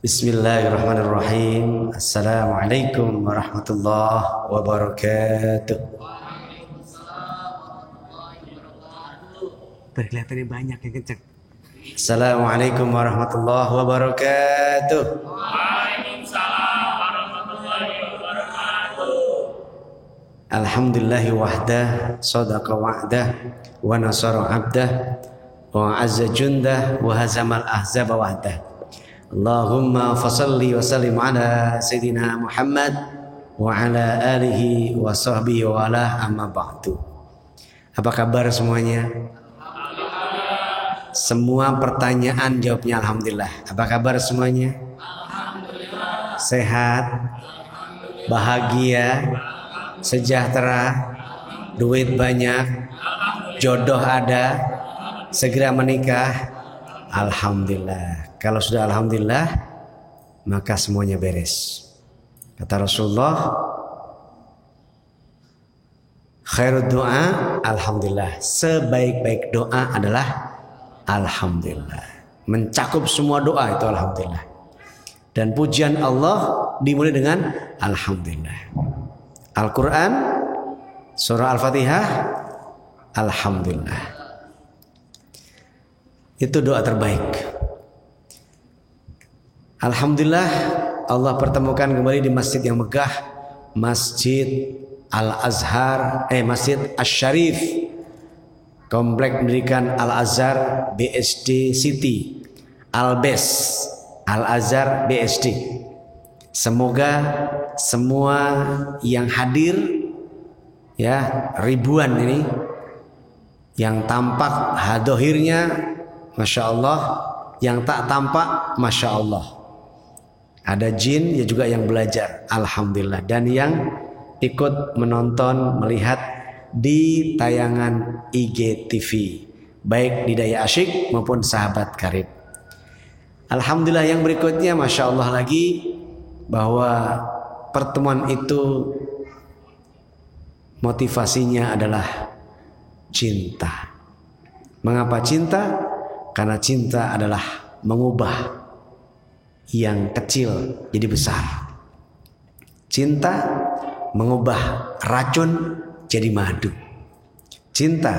Bismillahirrahmanirrahim. Assalamualaikum warahmatullahi wabarakatuh. Kelihatannya banyak yang kenceng. Assalamualaikum warahmatullahi wabarakatuh. Waalaikumsalam warahmatullahi wabarakatuh. Alhamdulillahi wahdah, sadaqa wa'dah, wa nasara abdah, wa azza jundah, wa hazamal ahzaba wahdah. Allahumma fasalli wa sallim ala Sayyidina Muhammad wa ala alihi wa sahbihi wa ala amma ba'du. Apa kabar semuanya? Semua pertanyaan jawabnya alhamdulillah. Apa kabar semuanya? Alhamdulillah. Sehat, bahagia, sejahtera, duit banyak, jodoh ada, segera menikah. Alhamdulillah. Kalau sudah alhamdulillah, maka semuanya beres. Kata Rasulullah, khairud doa alhamdulillah. Sebaik-baik doa adalah alhamdulillah. Mencakup semua doa itu alhamdulillah. Dan pujian Allah dimulai dengan alhamdulillah. Al-Quran, surah Al-Fatihah, alhamdulillah. Itu doa terbaik. Alhamdulillah Allah pertemukan kembali di masjid yang megah, Masjid Al-Azhar, Masjid Asy-Syarif, Komplek Pendidikan Al-Azhar BSD City, Albes Al-Azhar BSD. Semoga semua yang hadir, ya ribuan ini, yang tampak hadohirnya Masya Allah, yang tak tampak Masya Allah. Ada jin ya juga yang belajar, alhamdulillah. Dan yang ikut menonton, melihat di tayangan IGTV, baik di Daya Asyik maupun Sahabat Karib. Alhamdulillah. Yang berikutnya Masya Allah lagi, bahwa pertemuan itu motivasinya adalah cinta. Mengapa cinta? Karena cinta adalah mengubah yang kecil jadi besar. Cinta mengubah racun jadi madu. Cinta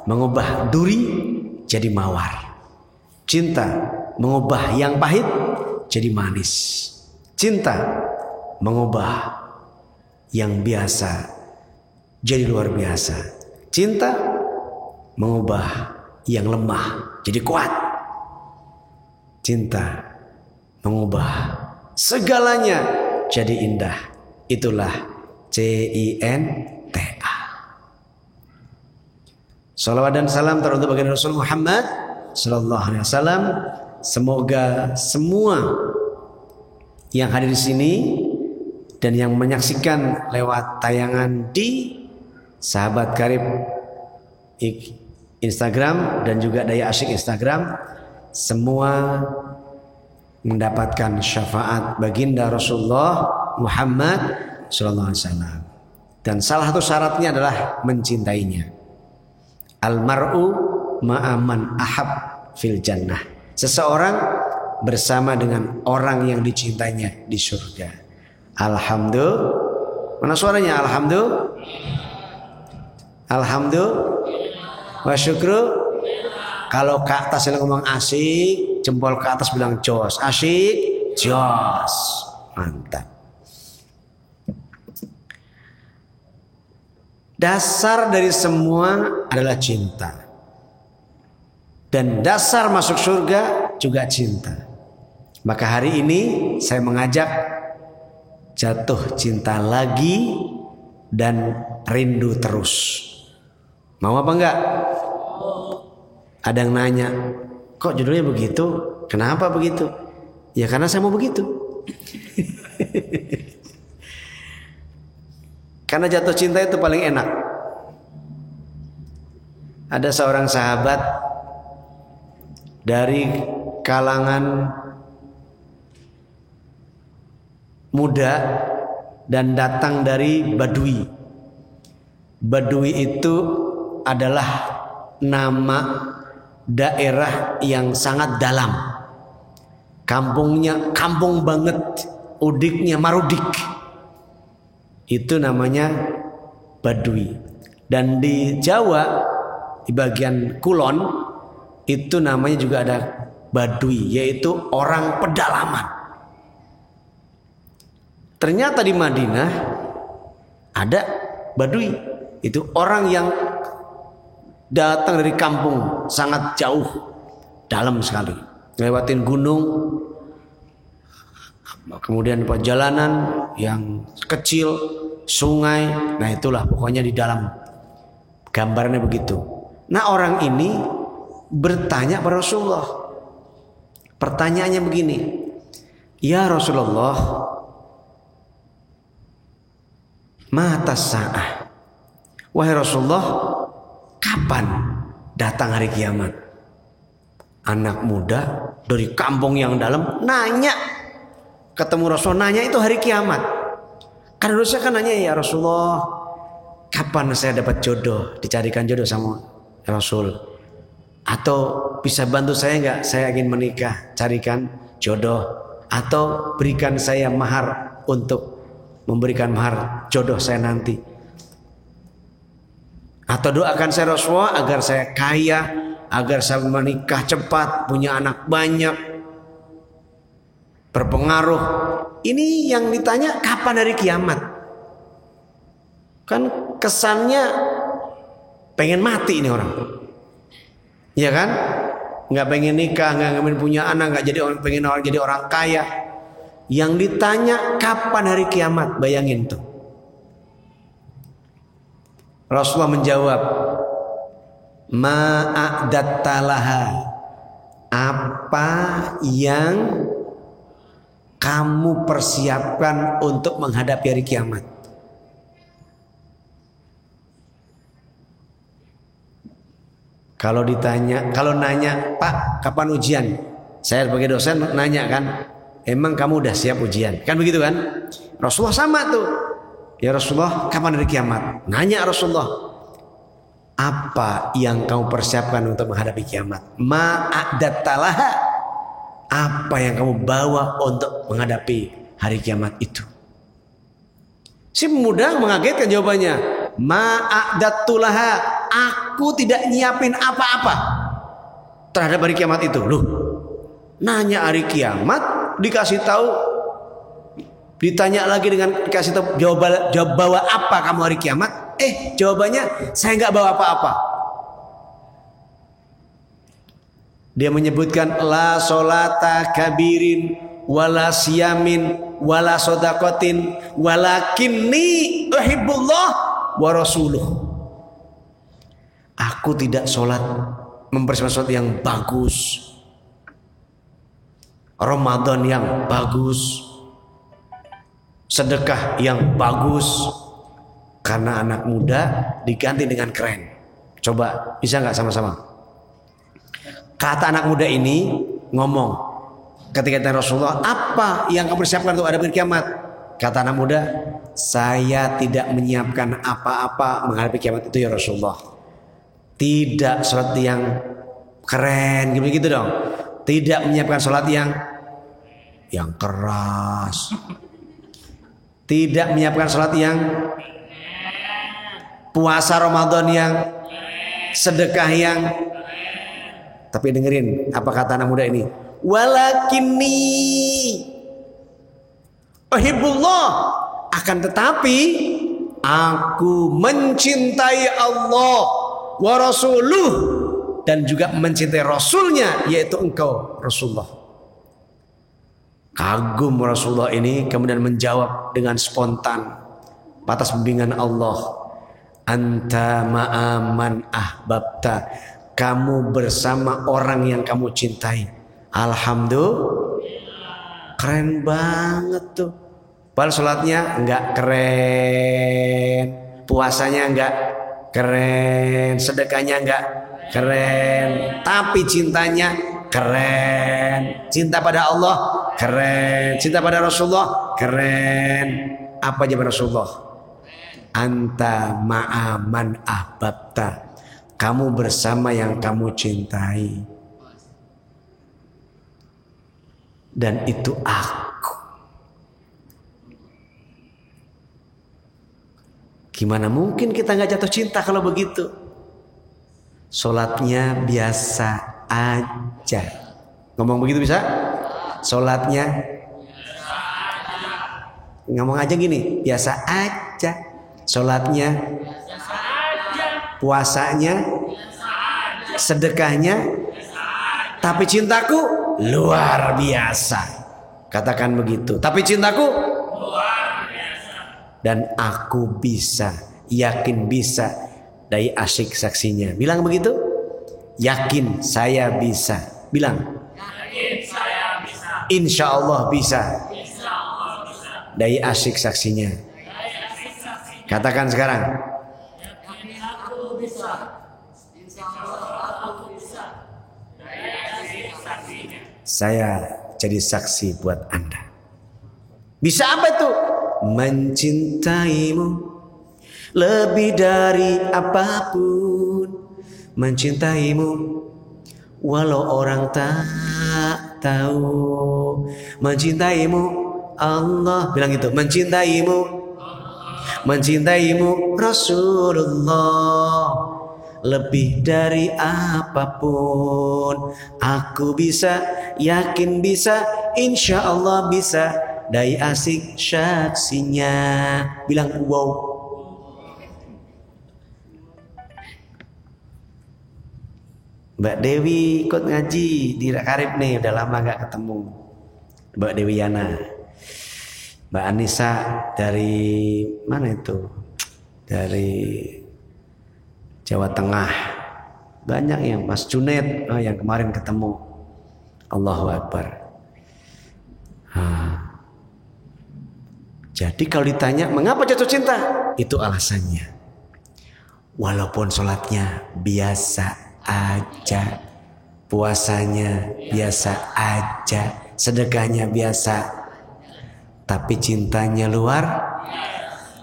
mengubah duri jadi mawar. Cinta mengubah yang pahit jadi manis. Cinta mengubah yang biasa jadi luar biasa. Cinta mengubah yang lemah jadi kuat. Cinta mengubah segalanya jadi indah. Itulah CINTA. Salawat dan salam teruntuk bagi Rasul Muhammad sallallahu alaihi wasallam. Semoga semua yang hadir di sini dan yang menyaksikan lewat tayangan di Sahabat Karib Instagram dan juga Daya Asyik Instagram, semua mendapatkan syafaat baginda Rasulullah Muhammad sallallahu alaihi wasallam. Dan salah satu syaratnya adalah mencintainya. Almar'u ma'aman ahab fil jannah. Seseorang bersama dengan orang yang dicintainya di surga. Alhamdulillah. Mana suaranya? Alhamdulillah. Alhamdulillah. Wa syukru. Kalau ke atas yang ngomong asik, jempol ke atas bilang jos. Asik, jos. Mantap. Dasar dari semua adalah cinta. Dan dasar masuk surga juga cinta. Maka hari ini saya mengajak jatuh cinta lagi dan rindu terus. Mau apa enggak? Ada yang nanya, kok judulnya begitu? Kenapa begitu? Ya karena saya mau begitu. Karena jatuh cinta itu paling enak. Ada seorang sahabat dari kalangan muda dan datang dari Badui. Badui itu adalah nama daerah yang sangat dalam. kampungnya kampung banget, udiknya marudik. Itu namanya Badui. Dan di Jawa, di bagian Kulon, itu namanya juga ada Badui, yaitu orang pedalaman. Ternyata di Madinah ada Badui, itu orang yang datang dari kampung sangat jauh, dalam sekali, lewatin gunung, kemudian perjalanan yang kecil, sungai. Nah itulah pokoknya di dalam, gambarnya begitu. Nah orang ini bertanya pada Rasulullah. Pertanyaannya begini, ya Rasulullah, mata sa'ah, wahai Rasulullah, kapan datang hari kiamat? Anak muda dari kampung yang dalam nanya, ketemu Rasul, nanya itu hari kiamat. Kan harusnya kan nanya, ya Rasulullah, kapan saya dapat jodoh, dicarikan jodoh sama Rasul, atau bisa bantu saya nggak, saya ingin menikah, carikan jodoh, atau berikan saya mahar untuk memberikan mahar jodoh saya nanti, atau doakan saya Rasulullah agar saya kaya, agar saya menikah cepat, punya anak banyak, berpengaruh. Ini yang ditanya kapan hari kiamat. Kan kesannya pengen mati ini orang, ya kan? Nggak pengen nikah, nggak pengen punya anak, nggak jadi orang, pengen orang jadi orang kaya. Yang ditanya kapan hari kiamat, bayangin tuh. Rasulullah menjawab, ma'adattalaha, apa yang kamu persiapkan untuk menghadapi hari kiamat. Kalau ditanya, kalau nanya, Pak, kapan ujian? Saya sebagai dosen nanya kan, emang kamu udah siap ujian? Kan begitu kan? Rasulullah sama tuh. Ya Rasulullah, kapan hari kiamat? Nanya Rasulullah, apa yang kamu persiapkan untuk menghadapi kiamat? Ma'adattalaha, apa yang kamu bawa untuk menghadapi hari kiamat itu? Si muda mengagetkan jawabannya. Ma'adattulaha, aku tidak nyiapin apa-apa terhadap hari kiamat itu. Loh, nanya hari kiamat, dikasih tahu, ditanya lagi dengan dikasih tahu jawab bawa apa kamu hari kiamat? Jawabannya saya nggak bawa apa-apa. Dia menyebutkan la solata kabirin wala siyamin wala sodakotin walakinni uhibbullah wa rasuluh. Aku tidak sholat mempersiapkan sholat yang bagus, Ramadan yang bagus, sedekah yang bagus, karena anak muda diganti dengan keren. Coba bisa nggak sama-sama? Kata anak muda ini ngomong ketika ditanya Rasulullah, apa yang kamu persiapkan untuk menghadapi kiamat? Kata anak muda, saya tidak menyiapkan apa-apa menghadapi kiamat itu ya Rasulullah. Tidak sholat yang keren gitu dong. Tidak menyiapkan sholat yang keras. Tidak menyiapkan sholat yang puasa Ramadan yang sedekah yang. Tapi dengerin apa kata anak muda ini. Walakinni uhibbullah, akan tetapi aku mencintai Allah wa rasuluh, dan juga mencintai Rasulnya, yaitu engkau Rasulullah. Kagum Rasulullah ini, kemudian menjawab dengan spontan atas bimbingan Allah, anta ma'aman ahbabta, kamu bersama orang yang kamu cintai. Alhamdulillah, keren banget tuh. Padahal sholatnya enggak keren, puasanya enggak keren, sedekahnya enggak keren, tapi cintanya keren. Cinta pada Allah keren, cinta pada Rasulullah keren. Apa jawaban Rasulullah? Anta ma'aman ahbabta, kamu bersama yang kamu cintai. dan itu aku. Gimana mungkin kita nggak jatuh cinta kalau begitu? Sholatnya biasa aja. Ngomong begitu bisa? Sholatnya ngomong aja gini, biasa aja. Sholatnya, puasanya, sedekahnya, tapi cintaku luar biasa. Katakan begitu. Tapi cintaku luar biasa. Dan aku bisa, yakin bisa. Dai asyik saksinya. Bilang begitu? Yakin saya bisa. Bilang. Yakin saya bisa. Insya Allah bisa. Insya Allah bisa. Dai asyik saksinya. Katakan sekarang. Yakin aku bisa. Insya Allah aku bisa. Yakin saksinya. Saya jadi saksi buat Anda. Bisa apa itu? Mencintaimu lebih dari apapun. Mencintaimu walau orang tak tahu. Mencintaimu Allah. Bilang itu. Mencintaimu Rasulullah lebih dari apapun. Aku bisa, yakin bisa, insya Allah bisa. Dai asik saksinya. Bilang wow. Mbak Dewi ikut ngaji di Karib nih, udah lama gak ketemu. Mbak Dewi Yana. Mbak Anissa dari mana itu? Dari Jawa Tengah. Banyak yang Mas Junet, yang kemarin ketemu. Allahu Akbar. Jadi kalau ditanya mengapa jatuh cinta? Itu alasannya. Walaupun sholatnya biasa aja, puasanya biasa aja, sedekahnya biasa, tapi cintanya luar.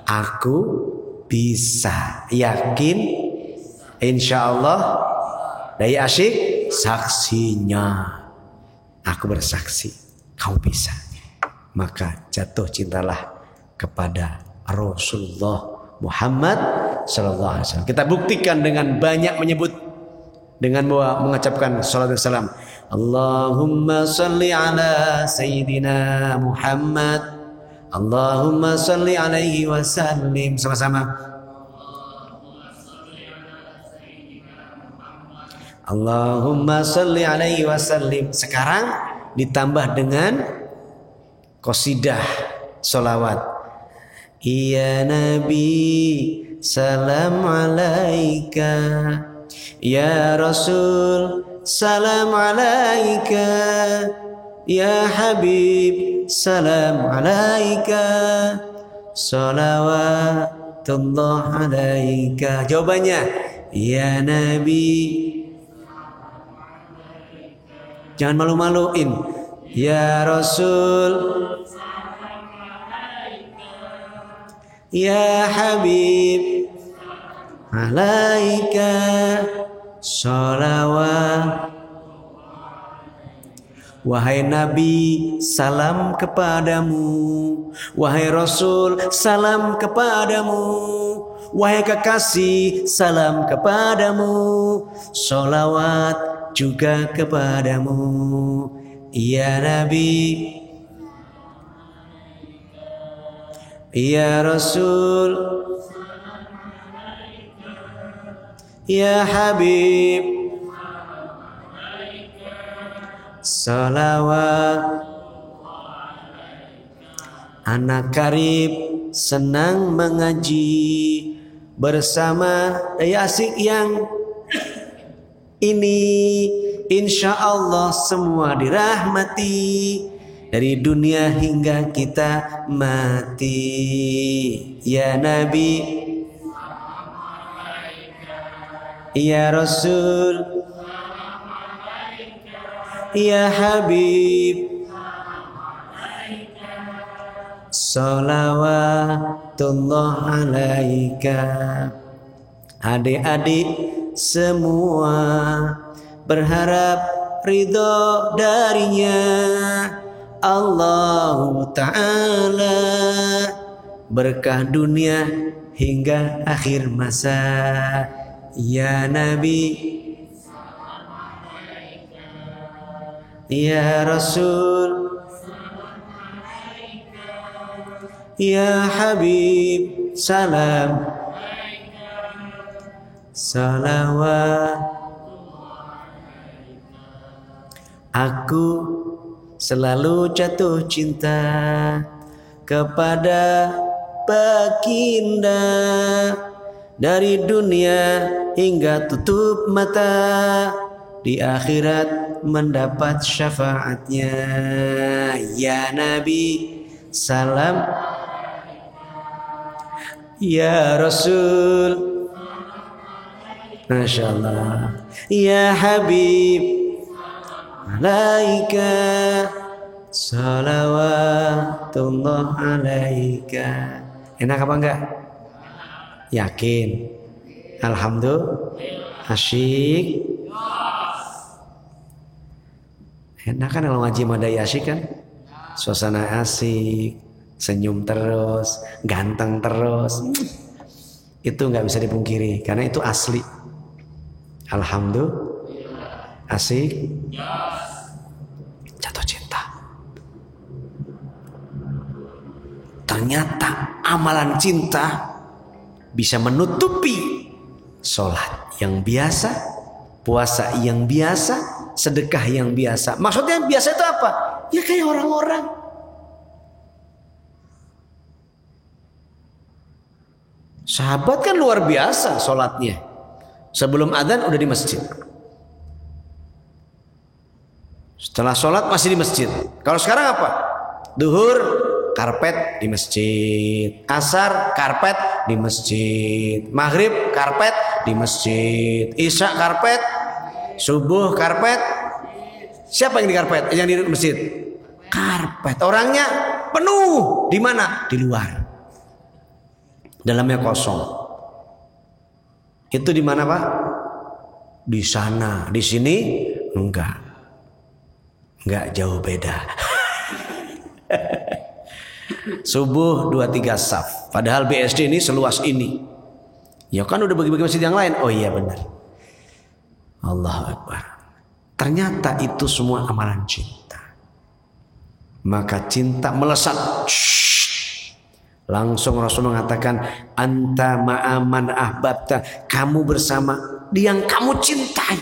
Aku bisa, yakin, insya Allah. Dai asyik saksinya. Aku bersaksi, kau bisa. Maka jatuh cintalah kepada Rasulullah Muhammad sallallahu alaihi wasallam. Kita buktikan dengan banyak menyebut, dengan mengucapkan salawat dan salam. Allahumma salli ala Sayyidina Muhammad. Allahumma salli alaihi wasallim. Sama-sama. Allahumma salli alaihi wasallim. Sekarang ditambah dengan qasidah salawat. Ya Nabi salam alaika, ya Rasul salam alaika, ya Habib salam alaika, salawatullah alaika. Jawabannya, ya Nabi. Jangan malu-maluin. Ya Rasul, ya Habib alaika, salawat. Wahai Nabi, salam kepadamu. Wahai Rasul, salam kepadamu. Wahai kekasih, salam kepadamu. Salawat juga kepadamu. Ya Nabi, ya Rasul, ya Habib, salawat. Anak Karib senang mengaji bersama Dai Asik yang ini. Insya Allah semua dirahmati dari dunia hingga kita mati. Ya Nabi, ya Rasul, ya Habib, salawatullah alaika. Adik-adik semua berharap ridho darinya. Allah Ta'ala, berkah dunia hingga akhir masa. Ya Nabi, ya Rasul, ya Habib, salam, salawat. Aku selalu jatuh cinta kepada baginda, dari dunia hingga tutup mata, di akhirat mendapat syafaatnya. Ya Nabi, salam, ya Rasul, Masya Allah, ya Habib, malaika, salawatullah alaika. Enak apa enggak? Yakin? Alhamdulillah. Asyik. Enak kan kalau ngaji madai asyik kan? Suasana asik, senyum terus, ganteng terus. Itu nggak bisa dipungkiri karena itu asli. Alhamdulillah. Asik. Jatuh cinta. Ternyata amalan cinta bisa menutupi sholat yang biasa, puasa yang biasa, sedekah yang biasa. Maksudnya yang biasa itu apa? Ya kayak orang-orang. Sahabat kan luar biasa sholatnya. Sebelum adzan udah di masjid. Setelah sholat masih di masjid. Kalau sekarang apa? Duhur, karpet di masjid. Asar, karpet di masjid. Maghrib, karpet di masjid. Isya, karpet. Subuh, karpet. Siapa yang di karpet? Yang di masjid? Karpet. Orangnya penuh. Di mana? Di luar. Dalamnya kosong. Itu di mana, Pak? Di sana. Di sini enggak. Enggak jauh beda. Subuh 2-3 saf. Padahal BSD ini seluas ini. Ya kan udah bagi-bagi masjid yang lain. Oh iya benar. Allahu Akbar. Ternyata itu semua amalan cinta. Maka cinta melesat. Langsung Rasul mengatakan, anta ma'aman ahbabta, kamu bersama yang kamu cintai.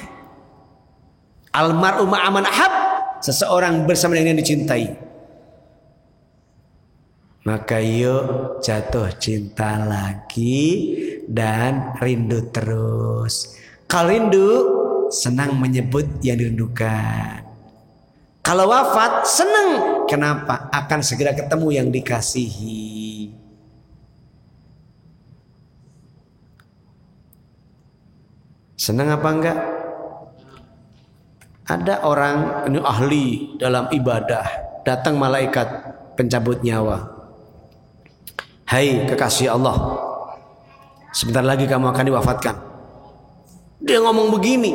Almar'u ma'aman ahab, seseorang bersama dengan yang dicintai. Maka yuk jatuh cinta lagi dan rindu terus. Kalau rindu, senang menyebut yang dirindukan. Kalau wafat, senang. Kenapa? Akan segera ketemu yang dikasihi. Senang apa enggak? Ada orang ini ahli dalam ibadah, datang malaikat pencabut nyawa. Hai kekasih Allah, sebentar lagi kamu akan diwafatkan. Dia ngomong begini.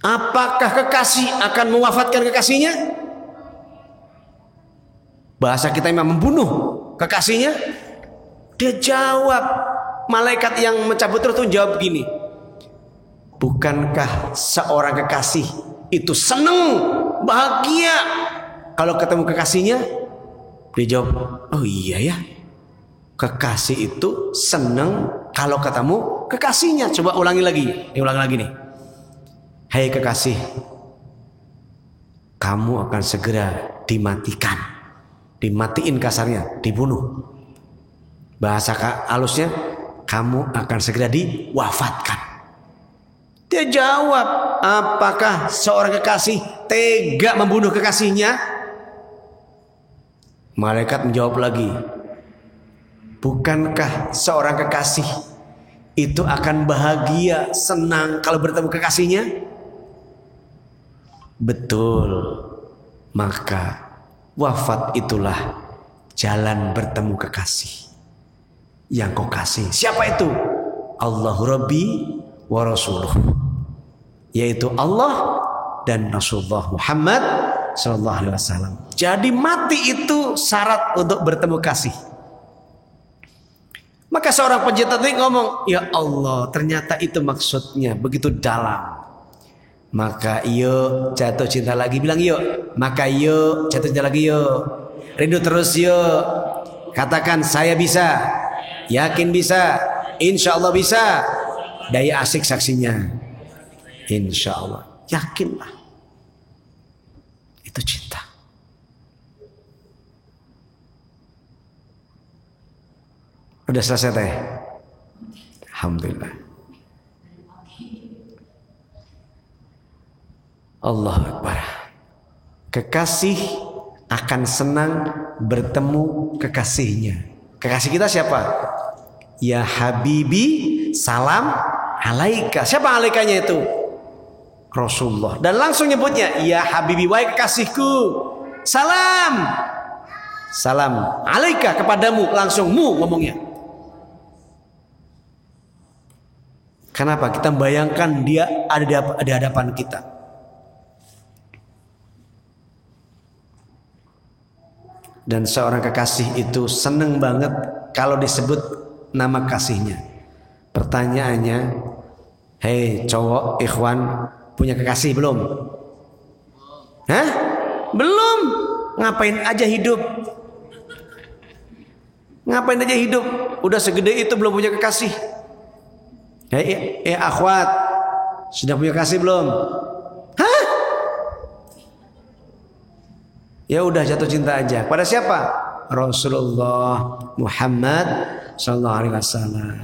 Apakah kekasih akan mewafatkan kekasihnya? Bahasa kita memang membunuh kekasihnya. Dia jawab, malaikat yang mencabut roh itu jawab begini. Bukankah seorang kekasih itu senang, bahagia kalau ketemu kekasihnya? Dia jawab, oh iya ya. Kekasih itu senang kalau ketemu kekasihnya. Coba ulangi lagi. Ulangi lagi nih. Hai kekasih, kamu akan segera dimatikan. Dimatiin kasarnya, dibunuh. Bahasa halusnya, kamu akan segera diwafatkan. Dia jawab, apakah seorang kekasih tega membunuh kekasihnya? Malaikat menjawab lagi, bukankah seorang kekasih itu akan bahagia, senang kalau bertemu kekasihnya? Betul. Maka wafat itulah jalan bertemu kekasih yang kau kasih. Siapa itu? Allahu Rabbi wa Rasuluh, yaitu Allah dan Rasulullah Muhammad sallallahu alaihi wasallam. Jadi mati itu syarat untuk bertemu kasih. Maka seorang pencinta tadi ngomong, ya Allah, ternyata itu maksudnya begitu dalam. Maka yuk jatuh cinta lagi, bilang yuk. Maka yuk jatuh cinta lagi yuk. Rindu terus yuk. Katakan saya bisa, yakin bisa, insya Allah bisa. Daya asik saksinya, insya Allah. Yakinlah, itu cinta. Udah selesai teh? Alhamdulillah. Allahu Akbar. Kekasih akan senang bertemu kekasihnya. Kekasih kita siapa? Ya Habibi, salam alaika. Siapa alaikanya itu? Rasulullah. Dan langsung nyebutnya, ya Habibi, wahai kekasihku, salam. Salam alaika, kepadamu, langsung mu ngomongnya. Kenapa? Kita membayangkan dia ada di hadapan kita. Dan seorang kekasih itu seneng banget kalau disebut nama kasihnya. Pertanyaannya, hei cowok ikhwan, punya kekasih belum? Hah? Belum. Ngapain aja hidup? Ngapain aja hidup? Udah segede itu belum punya kekasih. Hei akhwat, sudah punya kekasih belum? Hah? Ya udah jatuh cinta aja. Pada siapa? Rasulullah Muhammad sallallahu alaihi wasallam.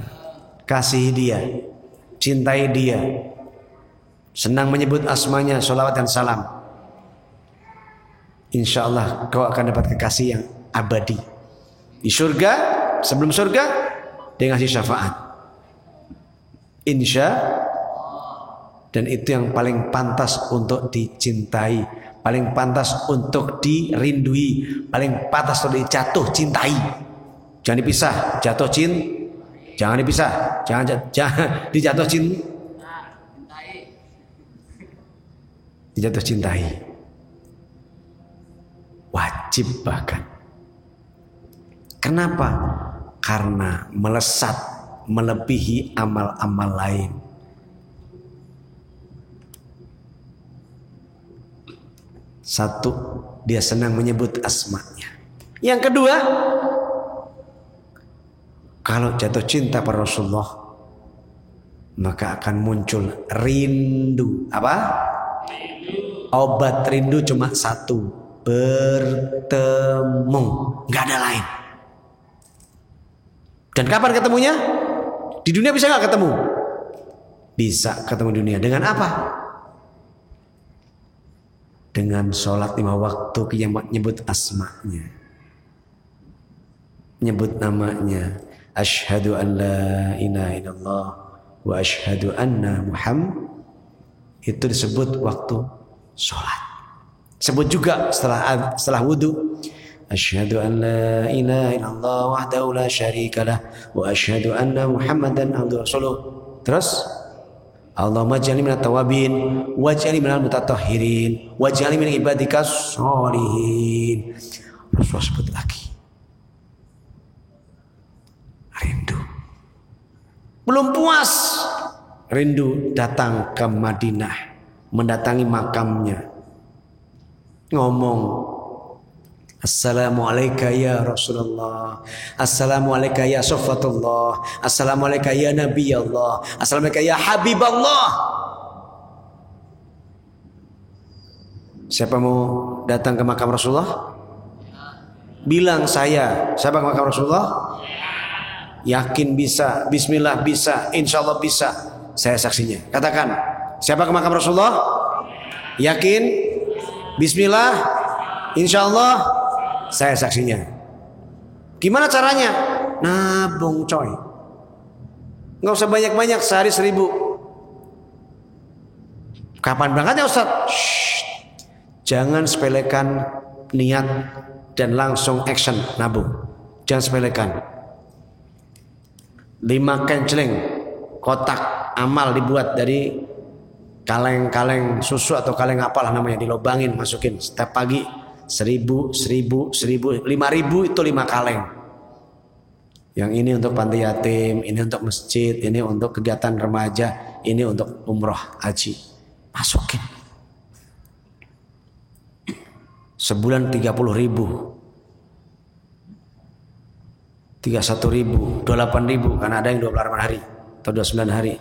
Kasihi dia, cintai dia, senang menyebut asmanya, sholawat dan salam. Insya Allah kau akan dapat kekasih yang abadi di surga. Sebelum surga dia ngasih syafaat, insya. Dan itu yang paling pantas untuk dicintai, paling pantas untuk dirindui, paling pantas untuk dijatuh cintai. Jangan dipisah, jatuh cinta. Jangan dipisah, jangan dijatuh cinta. Dijatuh cintai. Wajib bahkan. Kenapa? Karena melesat, melebihi amal-amal lain. Satu, dia senang menyebut asmanya. Yang kedua, kalau jatuh cinta pada Rasulullah, maka akan muncul rindu. Apa? Obat rindu cuma satu, bertemu, nggak ada lain. Dan kapan ketemunya? Di dunia bisa nggak ketemu? Bisa ketemu dunia. Dengan apa? Dengan sholat 5 waktu, yang nyebut asma'nya, nyebut namanya. Asyhadu an la ilaha illallah wa asyhadu anna Muhammad. Itu disebut waktu sholat. Sebut juga setelah wudu. Asyhadu an la ilaha illallah wahdahu la syarikalah wa asyhadu anna Muhammadan abduhu rasuluh. Terus Allahumma ij'alni minat tawabin waj'alni minal mutatahhirin waj'alni min ibadikas sholihin. Rasulullah sebut lagi. Rindu. Belum puas. Rindu datang ke Madinah, mendatangi makamnya, ngomong, Assalamualaikum ya Rasulullah, Assalamualaikum ya Sofatullah, Assalamualaikum ya Nabi Allah, Assalamualaikum ya Habib Allah. Siapa mau datang ke makam Rasulullah? Bilang saya. Siapa ke makam Rasulullah? Yakin bisa, bismillah bisa, insya Allah bisa, saya saksinya. Katakan, siapa ke makam Rasulullah? Yakin, bismillah, insya Allah, saya saksinya. Gimana caranya? Nabung coy. Nggak usah banyak-banyak, sehari 1000. Kapan berangkatnya Ustaz? Jangan sepelekan niat dan langsung action nabung. Jangan sepelekan. 5 kenceleng kotak amal dibuat dari kaleng susu atau kaleng apalah namanya, dilobangin, masukin setiap pagi 1.000, 1.000, 1.000, 5.000 itu 5 kaleng. Yang ini untuk panti yatim, ini untuk masjid, ini untuk kegiatan remaja, ini untuk umroh haji. Masukin. Sebulan 30.000, 31.000, 28.000 karena ada yang 28 hari atau 29 hari.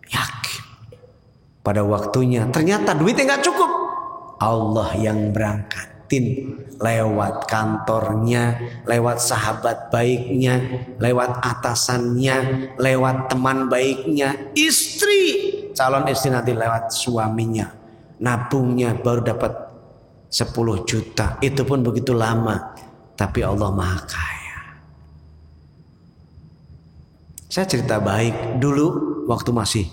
Yakin pada waktunya ternyata duitnya nggak cukup. Allah yang berangkatin lewat kantornya, lewat sahabat baiknya, lewat atasannya, lewat teman baiknya, istri, calon istri nanti lewat suaminya. Nabungnya baru dapat 10 juta. Itu pun begitu lama. Tapi Allah Maha Kaya. Saya cerita baik dulu waktu masih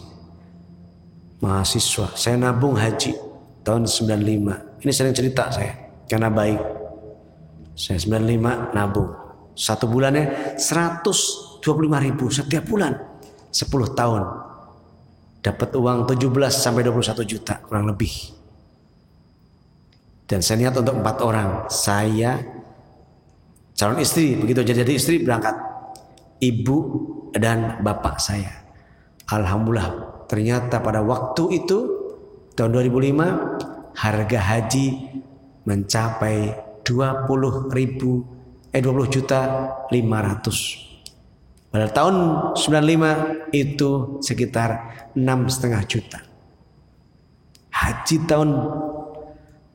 mahasiswa. Saya nabung haji tahun 95. Ini sering cerita saya karena baik. Saya 95 nabung. 1 bulannya 125.000 setiap bulan. 10 tahun. Dapat uang 17 sampai 21 juta kurang lebih. Dan saya niat untuk 4 orang. Saya, calon istri, begitu jadi istri berangkat. Ibu dan bapak saya. Alhamdulillah ternyata pada waktu itu tahun 2005 harga haji mencapai 20 juta 500. Pada tahun 95 itu sekitar 6,5 juta. Haji tahun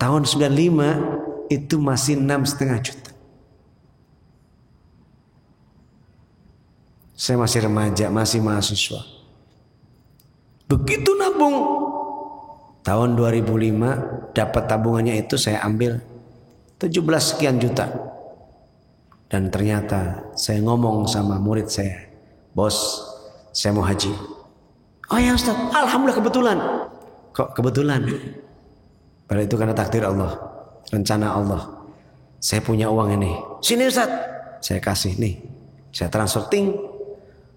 95 itu masih 6,5 juta. Saya masih remaja, masih mahasiswa. Begitu nabung tahun 2005 dapat tabungannya itu saya ambil 17 sekian juta. Dan ternyata saya ngomong sama murid saya, bos, saya mau haji. Oh ya Ustaz, alhamdulillah kebetulan. Kok kebetulan? Padahal itu karena takdir Allah, rencana Allah. Saya punya uang ini. Sini Ustaz, saya kasih nih. Saya transfer ting.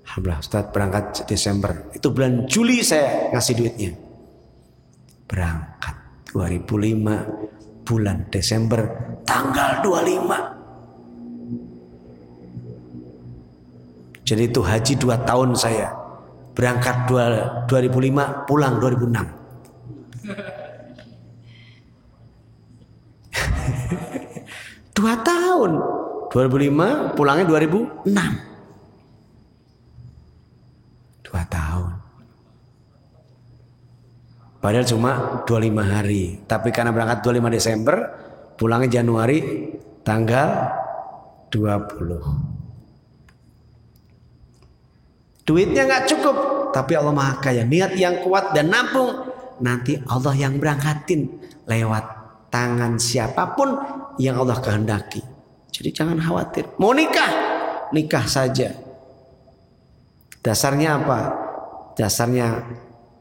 Alhamdulillah Ustaz berangkat Desember. Itu bulan Juli saya ngasih duitnya. Berangkat 2005 bulan Desember tanggal 25. Jadi itu haji 2 tahun saya. Berangkat 2005 pulang 2006. 2 tahun. 2005 pulangnya 2006. 2 tahun. Padahal cuma 25 hari. Tapi karena berangkat 25 Desember, pulangnya Januari tanggal 20. Duitnya gak cukup, tapi Allah Maha Kaya. Niat yang kuat dan nabung, nanti Allah yang berangkatin lewat tangan siapapun yang Allah kehendaki. Jadi jangan khawatir. Mau nikah, nikah saja. Dasarnya apa? Dasarnya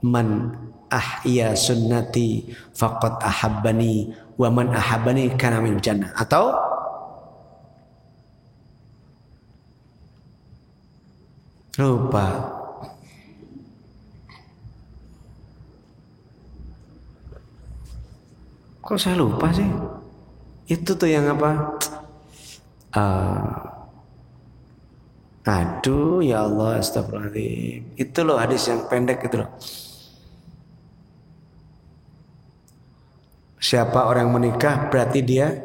man ahya sunnati faqad ahabbani wa man ahabbani kana min jannah. Atau lupa. Kok saya lupa sih? Itu tuh yang apa? Aduh ya Allah, astagfirullahaladzim. Itu loh hadis yang pendek itu loh. Siapa orang menikah berarti dia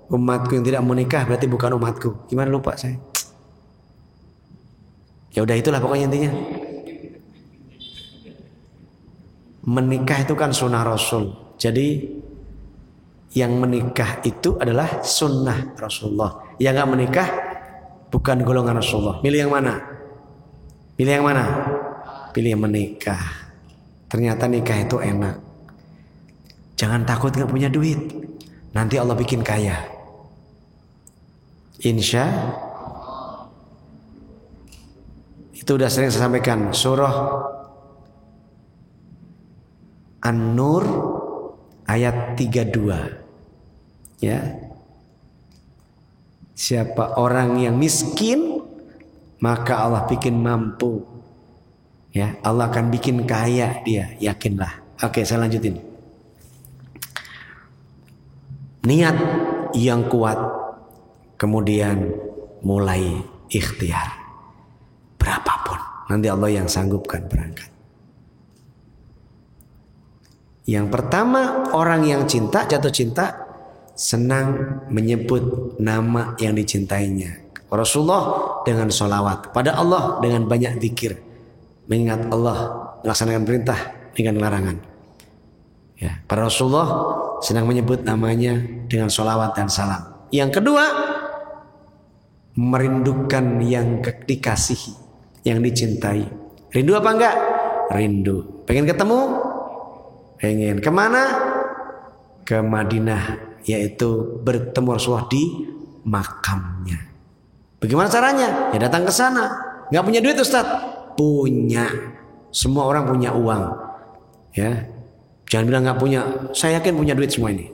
umatku, yang tidak menikah berarti bukan umatku. Gimana lupa saya? Ya udah itulah pokoknya intinya. Menikah itu kan sunnah Rasul. Jadi yang menikah itu adalah sunnah Rasulullah. Yang gak menikah bukan golongan Rasulullah. Pilih yang mana? Pilih yang mana? Pilih yang menikah. Ternyata nikah itu enak. Jangan takut gak punya duit. Nanti Allah bikin kaya. Insya itu udah sering saya sampaikan. Surah An-Nur ayat 32. Ya. Siapa orang yang miskin, maka Allah bikin mampu. Ya, Allah akan bikin kaya dia, yakinlah. Oke, saya lanjutin. Niat yang kuat, kemudian mulai ikhtiar. Berapapun, nanti Allah yang sanggupkan berangkat. Yang pertama, orang yang cinta, jatuh cinta, senang menyebut nama yang dicintainya. Rasulullah dengan sholawat, pada Allah dengan banyak zikir, mengingat Allah, melaksanakan perintah, dengan larangan. Ya, para Rasulullah senang menyebut namanya dengan sholawat dan salam. Yang kedua, merindukan yang dikasihi, yang dicintai. Rindu apa enggak? Rindu. Pengen ketemu? Pengen. Kemana? Ke Madinah, yaitu bertemu Rasulullah di makamnya. Bagaimana caranya? Ya datang ke sana. Nggak punya duit Ustaz? Punya. Semua orang punya uang. Ya, jangan bilang nggak punya. Saya yakin punya duit semua ini.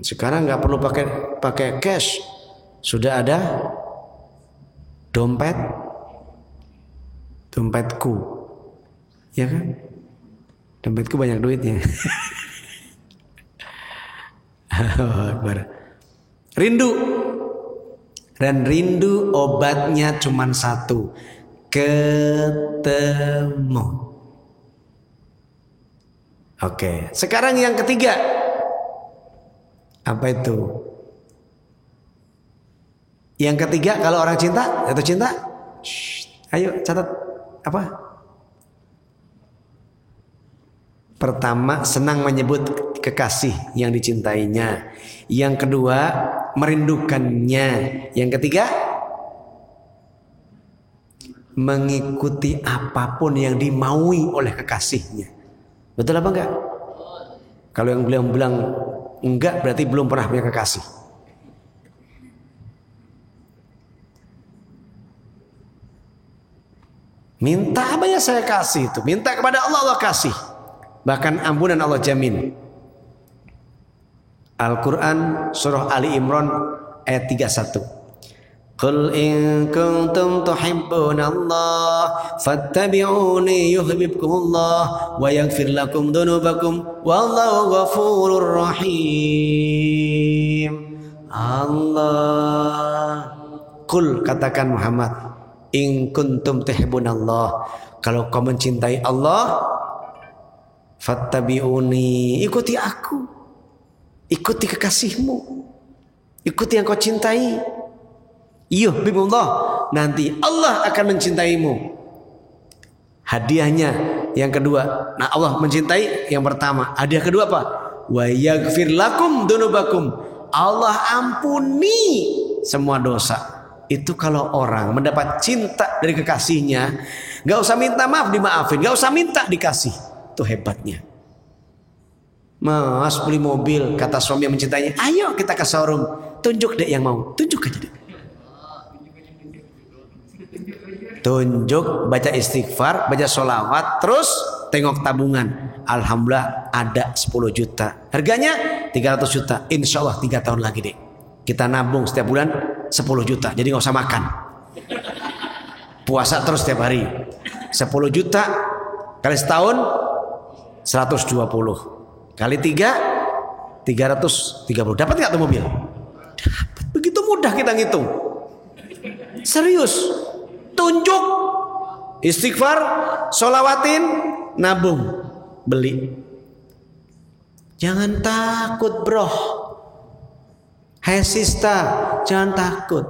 Sekarang nggak perlu pakai cash. Sudah ada dompetku, ya kan? Dompetku banyak duitnya. Rindu. Dan rindu obatnya cuma satu. Ketemu. Oke, sekarang yang ketiga. Apa itu? Yang ketiga, kalau orang cinta, jatuh cinta, ayo catat. Apa? Pertama, senang menyebut kekasih yang dicintainya. Yang kedua, merindukannya. Yang ketiga, mengikuti apapun yang dimaui oleh kekasihnya. Betul apa enggak? Kalau yang beliau bilang enggak, berarti belum pernah punya kekasih. Minta apa ya saya kasih itu. Minta kepada Allah, Allah kasih. Bahkan ampunan Allah jamin. Al-Quran surah Ali Imran ayat 31. Qul in kuntum tuhibbunallah fattabi'uni yuhibbukumullah wa yaghfir lakum dhunubakum wallahu ghafurur rahim. Allah. Qul, katakan Muhammad, in kuntum tuhibbunallah, kalau kau mencintai Allah, fattabi'uni, ikuti aku, ikuti kekasihmu, ikuti yang kau cintai. Yuhibbukumullah, nanti Allah akan mencintaimu. Hadiahnya yang kedua. Nah, Allah mencintai yang pertama. Hadiah kedua apa? Wa yaghfir lakum dzunubakum, Allah ampuni semua dosa. Itu kalau orang mendapat cinta dari kekasihnya, gak usah minta maaf dimaafin, gak usah minta dikasih. Itu hebatnya. Mas beli mobil, kata suami yang mencintainya, ayo kita ke showroom, tunjuk deh yang mau, tunjuk aja deh. Tunjuk, baca istighfar, baca sholawat, terus tengok tabungan. Alhamdulillah ada 10 juta. Harganya 300 juta. Insya Allah 3 tahun lagi deh. Kita nabung setiap bulan 10 juta. Jadi gak usah makan. Puasa terus setiap hari. 10 juta kali setahun 120. Kali 3 330. Dapat gak tuh mobil? Dapat. Begitu mudah kita ngitung. Serius. Tunjuk, istighfar, sholawatin, nabung, beli. Jangan takut bro. Hai sista, jangan takut.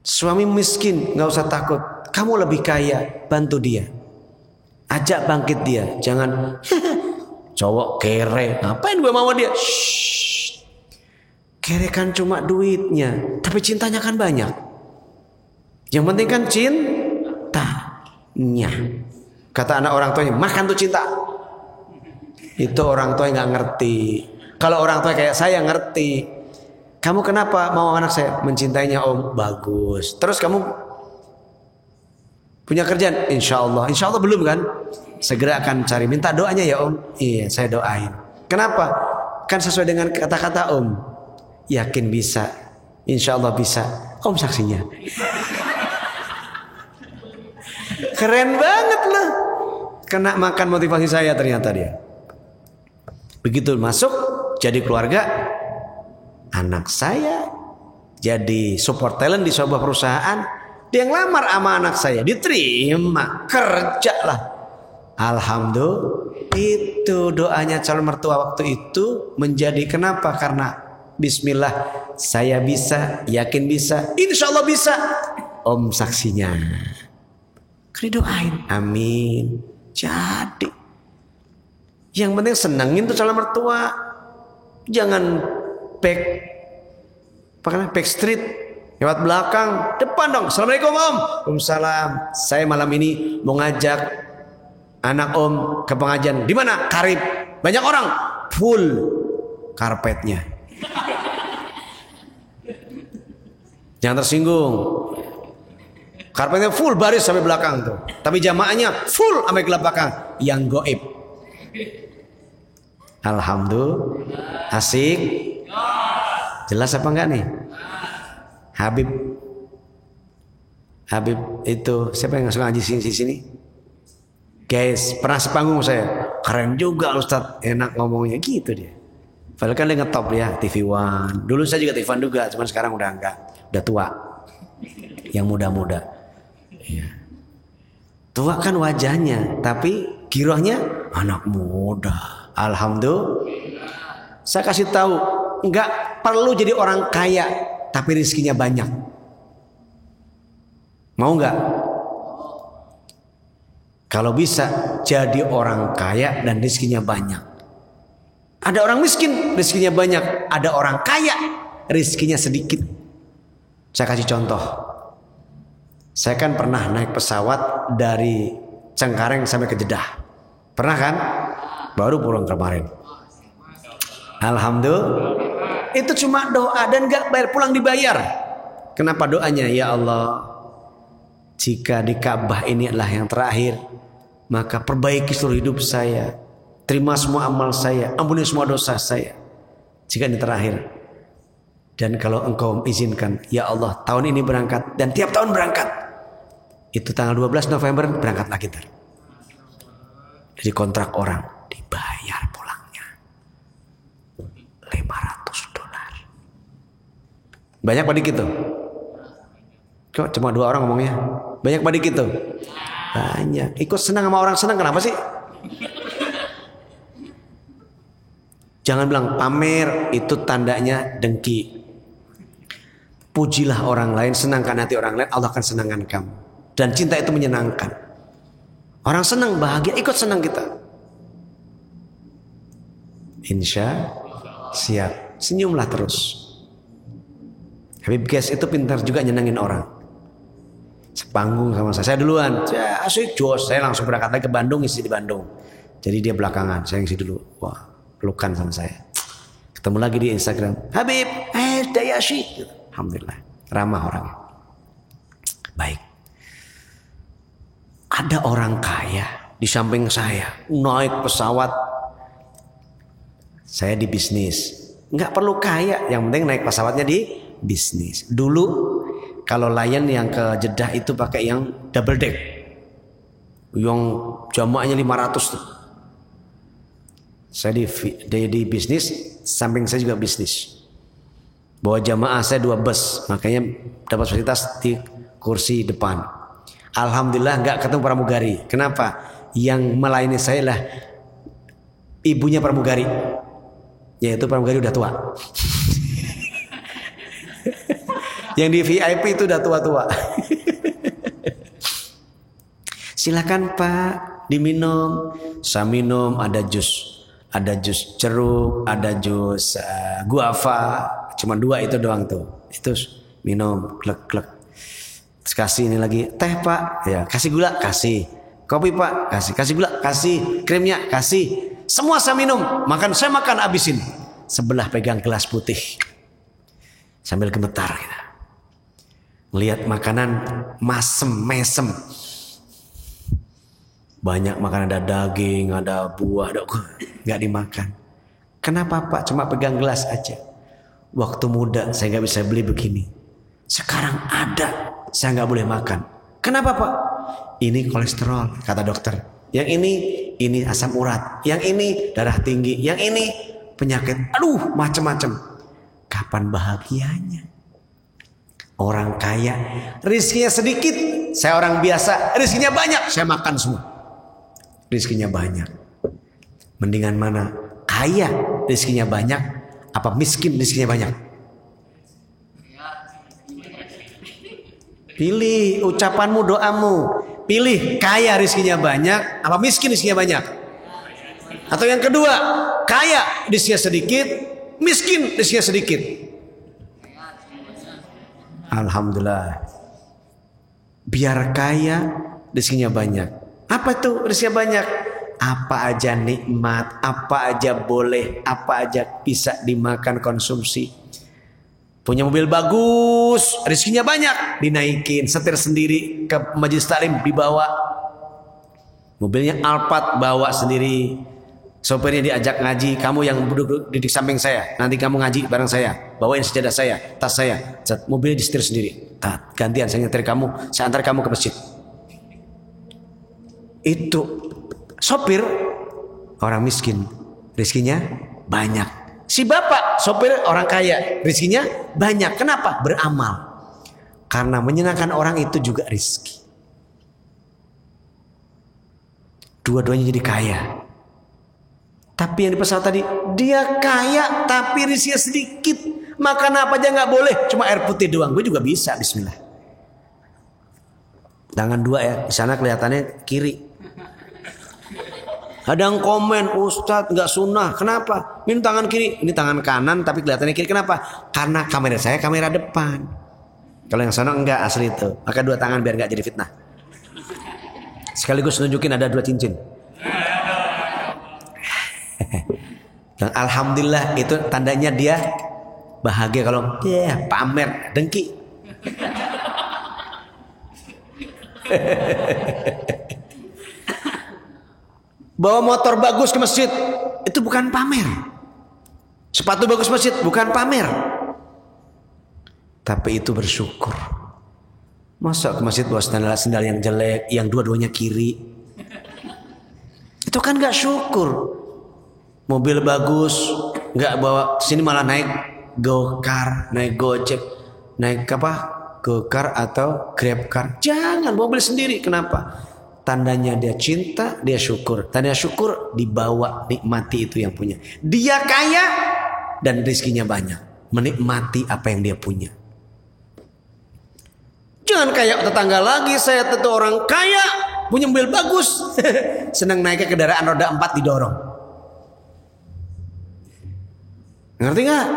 Suami miskin, gak usah takut. Kamu lebih kaya, bantu dia. Ajak bangkit dia. Jangan cowok kere, ngapain gue mau dia? Shh. Kere kan cuma duitnya, tapi cintanya kan banyak. Yang penting kan cintanya. Kata anak orang tuanya, makan tuh cinta. Itu orang tua yang gak ngerti. Kalau orang tua kayak saya ngerti. Kamu kenapa mau anak saya? Mencintainya om. Bagus. Terus kamu punya kerjaan? Insya Allah belum kan? Segera akan cari. Minta doanya ya om. Iya saya doain. Kenapa? Kan sesuai dengan kata-kata om. Yakin bisa. Insya Allah bisa. Om saksinya. Keren banget loh. Kena makan motivasi saya ternyata dia. Begitu masuk jadi keluarga, anak saya jadi support talent di sebuah perusahaan. Dia yang lamar sama anak saya, diterima, kerja lah. Alhamdulillah, itu doanya calon mertua waktu itu menjadi kenapa? Karena bismillah, saya bisa, yakin bisa, insya Allah bisa. Om saksinya. Didoain, amin. Jadi yang penting senengin tuh calon mertua. Jangan back street, lewat belakang, depan dong. Assalamualaikum om. Waalaikumsalam. Saya malam ini mau ngajak anak om ke pengajian. Di mana? Karib. Banyak orang. Full karpetnya. Jangan tersinggung. Karpetnya full baris sampai belakang tuh. Tapi jamaahnya full sampai ke belakang. Yang goib. Alhamdulillah. Asik. Jelas apa enggak nih? Habib itu siapa yang suka ngaji sini? Guys, pernah sepanggung saya. Keren juga Ustadz, enak ngomongnya gitu dia. Padahal kan dia ngetop ya TV One. Dulu saya juga TV One juga, cuman sekarang udah enggak, udah tua. Yang muda-muda. Ya. Tua kan wajahnya, tapi girohnya anak muda. Alhamdulillah. Saya kasih tahu, enggak perlu jadi orang kaya, tapi rezekinya banyak. Mau enggak? Kalau bisa jadi orang kaya dan rezekinya banyak. Ada orang miskin, rezekinya banyak. Ada orang kaya, rezekinya sedikit. Saya kasih contoh. Saya kan pernah naik pesawat dari Cengkareng sampai ke Jeddah. Pernah kan? Baru pulang kemarin. Alhamdulillah. Itu cuma doa dan gak bayar, pulang dibayar. Kenapa doanya? Ya Allah, jika di Ka'bah ini adalah yang terakhir, maka perbaiki seluruh hidup saya. Terima semua amal saya, ampuni semua dosa saya. Jika ini terakhir. Dan kalau engkau izinkan, ya Allah, tahun ini berangkat dan tiap tahun berangkat. Itu tanggal 12 November berangkat lagi ntar. Jadi kontrak orang dibayar pulangnya $500. Banyak pada gitu. Kok cuma 2 orang ngomongnya? Banyak pada gitu. Banyak. Ikut senang sama orang senang, kenapa sih? Jangan bilang pamer, itu tandanya dengki. Pujilah orang lain, senangkan hati orang lain, Allah akan senangkan kamu. Dan cinta itu menyenangkan. Orang senang, bahagia, ikut senang kita. Insya siap, senyumlah terus. Habib Gas itu pintar juga nyenangin orang. Sepanggung sama saya duluan, saya asik jos, saya langsung berangkat lagi ke Bandung, isi di Bandung. Jadi dia belakangan, saya ngisi dulu. Wah, pelukan sama saya. Ketemu lagi di Instagram, Habib, Dayashi. Alhamdulillah, ramah orangnya. Baik. Ada orang kaya di samping saya, naik pesawat. Saya di bisnis, nggak perlu kaya, yang penting naik pesawatnya di bisnis. Dulu kalau Lion yang ke Jeddah itu pakai yang double deck, yang jamaahnya 500 tuh. Saya di bisnis, samping saya juga bisnis. Bawa jamaah saya 2 bus, makanya dapat fasilitas di kursi depan. Alhamdulillah nggak ketemu pramugari. Kenapa? Yang melayani saya lah ibunya pramugari, yaitu pramugari udah tua. Yang di VIP itu udah tua-tua. Silakan Pak, diminum. Saya minum, ada jus jeruk, ada jus guava. Cuma 2 itu doang tuh. Itu minum, glek-glek. Terus kasih ini lagi, teh Pak, ya kasih gula, kasih. Kopi Pak, kasih gula, kasih. Krimnya, kasih. Semua saya minum, saya makan abisin. Sebelah pegang gelas putih. Sambil gemetar gitu. Melihat makanan mesem. Banyak makanan, ada daging, ada buah, nggak dimakan. Kenapa Pak? Cuma pegang gelas aja. Waktu muda saya nggak bisa beli begini. Sekarang ada, saya nggak boleh makan. Kenapa Pak? Ini kolesterol, kata dokter. Yang ini asam urat, yang ini darah tinggi, yang ini penyakit, aduh macam-macam. Kapan bahagianya? Orang kaya rizkinya sedikit, saya orang biasa rizkinya banyak, saya makan semua. Rizkinya banyak. Mendingan mana? Kaya rizkinya banyak apa miskin rizkinya banyak? Pilih ucapanmu, doamu. Pilih kaya rizkinya banyak apa miskin rizkinya banyak. Atau yang kedua, kaya rizkinya sedikit, miskin rizkinya sedikit. Alhamdulillah. Biar kaya rizkinya banyak. Apa itu rizkinya banyak? Apa aja nikmat, apa aja boleh, apa aja bisa dimakan konsumsi. Punya mobil bagus, rezekinya banyak, dinaikin, setir sendiri ke majelis taklim dibawa. Mobilnya Alphard bawa sendiri. Sopirnya diajak ngaji, kamu yang duduk di samping saya, nanti kamu ngaji bareng saya, bawain sejadah saya, tas saya. Mobilnya disetir sendiri. Gantian saya nyetir kamu, saya antar kamu ke masjid. Itu sopir orang miskin, rezekinya banyak. Si bapak sopir orang kaya, rezekinya banyak. Kenapa? Beramal. Karena menyenangkan orang itu juga rezeki. Dua-duanya jadi kaya. Tapi yang di pesawat tadi, dia kaya tapi rezekinya sedikit. Makan apa aja nggak boleh, cuma air putih doang. Gue juga bisa, bismillah. Tangan dua ya, di sana kelihatannya kiri. Ada yang komen, Ustadz nggak sunnah. Kenapa? Ini tangan kiri, ini tangan kanan tapi kelihatannya kiri. Kenapa? Karena kamera saya kamera depan. Kalau yang sana enggak, asli itu. Maka dua tangan biar nggak jadi fitnah. Sekaligus nunjukin ada dua cincin. Dan alhamdulillah itu tandanya dia bahagia kalau pamer dengki. Bawa motor bagus ke masjid itu bukan pamer. Sepatu bagus masjid bukan pamer. Tapi itu bersyukur. Masa ke masjid bawa sandal yang jelek, yang dua-duanya kiri. Itu kan gak syukur. Mobil bagus, gak bawa sini malah naik gokar, naik gojek, naik apa? Gokar atau grab car. Jangan, mobil sendiri. Kenapa? Tandanya dia cinta, dia syukur. Tandanya syukur, dibawa, nikmati itu yang punya. Dia kaya dan rezekinya banyak. Menikmati apa yang dia punya. Jangan kayak tetangga lagi, saya tentu orang kaya, punya mobil bagus. Senang naiknya kendaraan roda 4 didorong. Ngerti gak?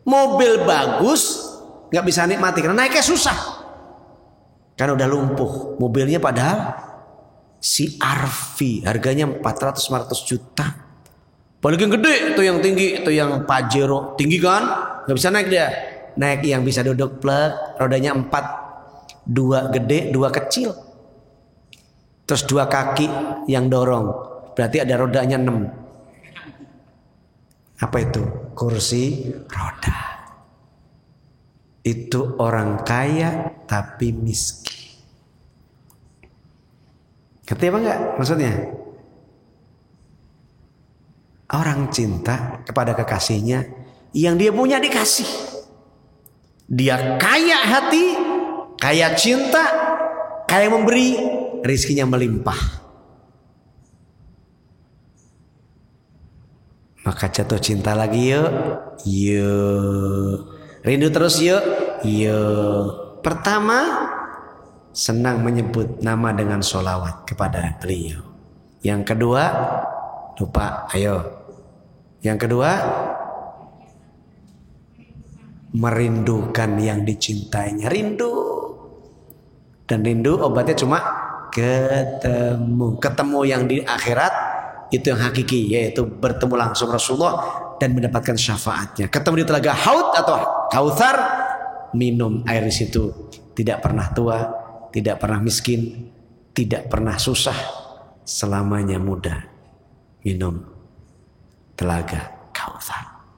Mobil bagus gak bisa nikmati karena naiknya susah. Karena udah lumpuh. Mobilnya padahal CR-V harganya 400-500 juta. Paling yang gede itu yang tinggi, itu yang Pajero tinggi kan, gak bisa naik dia. Naik yang bisa duduk plug, rodanya 4, 2 gede 2 kecil, terus 2 kaki yang dorong, berarti ada rodanya 6. Apa itu? Kursi roda. Itu orang kaya tapi miskin. Ngerti apa enggak maksudnya? Orang cinta kepada kekasihnya, yang dia punya dikasih. Dia kaya hati, kaya cinta, kaya memberi, rezekinya melimpah. Maka jatuh cinta lagi yuk. Yuk. Rindu terus yuk. Yuk. Pertama, senang menyebut nama dengan sholawat kepada beliau. Yang kedua, lupa, ayo. Yang kedua, merindukan yang dicintainya. Rindu. Dan rindu obatnya cuma ketemu. Ketemu yang di akhirat itu yang hakiki, yaitu bertemu langsung Rasulullah dan mendapatkan syafaatnya. Ketemu di telaga Haud atau Kautsar, minum air di situ. Tidak pernah tua, tidak pernah miskin, tidak pernah susah, selamanya muda. Minum telaga Kautsar.